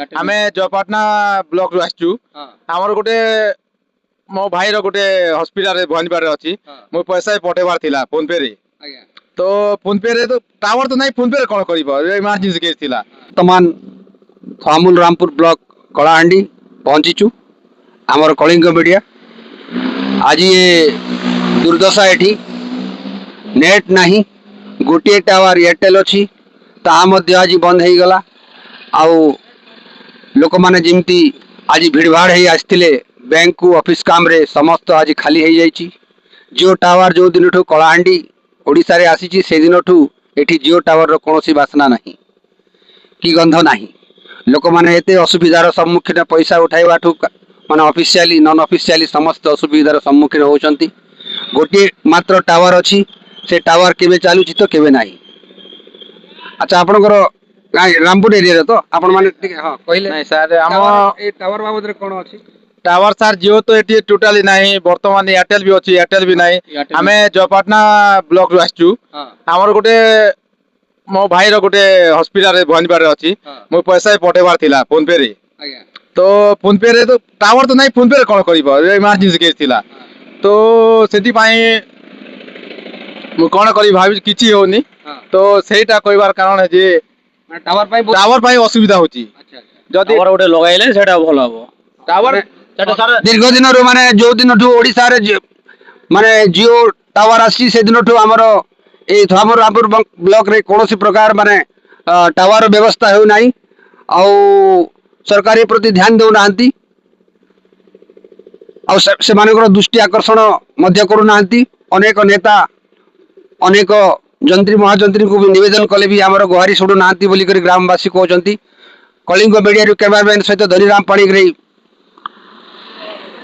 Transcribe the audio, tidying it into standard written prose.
आमे जयपाटना ब्लॉक रु आसचु हमर गोटे मो भाई रो गोटे हॉस्पिटल रे भवानीपार रे अछि मो पैसा पठेबार थिला फोन पे रे तो फोन पे रे तो टावर तो नहीं फोन पे रे कोन करिबो इमरजेंसी केस थिला वर्तमान फामुल रामपुर ब्लॉक कलाहांडी पहुंचीचु आमर कलिंग मीडिया आज ये दुर्दशा एठी नेट नहीं गोटे टावर एयरटेल अच्छी ताहा मध्य आज बंद हो गला आउ लोक माने जिमती आज भिड़भाड़ हो आसते बैंक को ऑफिस काम रे समस्त आज खाली हो जाइए जियो टावर जो दिन ठू कलाहांडी ओडिशा रे आसी से दिन ठू एठी जियो टावर रो कोनोसी बासना नहीं कि गंध नहीं लोक माने एते असुविधार सम्मुखीन पैसा उठाइबा ठू माने ऑफिशियली नॉन ऑफिशियली समस्त असुविधार सम्मुखीन होचंती गोटे मात्र टावर अच्छी से टावर केबे चालुची तो केबे नाही। अच्छा आपनकर रामपुर एरिया रे तो आपण माने हां कहले नहीं सर हम ए टावर बाबद रे कोन अछि टावर सर जियो तो एटी टोटली नहीं वर्तमान एयरटेल भी अच्छी एयरटेल भी नहीं आमे जयपाटना ब्लॉक रु आसचु हमर गोटे मो भाई रो गोटे हॉस्पिटल रे भवानीपार रे अछि मो पैसा पठेबार थिला फोन पे रे तो फोन पे रे तो टावर तो नहीं फोन पे रे कोन करिबो इमरजेंसी केस थिला तो सेति पई मु कोन करी भाबी किछि होनी तो सेटा कहबार कारण है जे टावर पाई असुविधा होची जदी टावर गोटे लगाइले सेटा भलो हबो टावर दीर्घ दिन रो माने जो दिन ठू ओडिसा रे माने जियो टावर आसी से दिन ठू हमर ए हमर रामपुर ब्लॉक रे कोनोसी प्रकार माने टावर व्यवस्था हो नाही आ सरकारी प्रति ध्यान देउ नांती आ से मानकर दृष्टि आकर्षण मध्य करू नांती अनेक नेता अनेक जंत्री महाजंत्री को भी निवेदन कले भी आमर गुहारी शुणु ना बोलिक ग्रामवासी कहते कलिंग मीडिया कैमरामैन सहित धनीराम पाणिग्राही।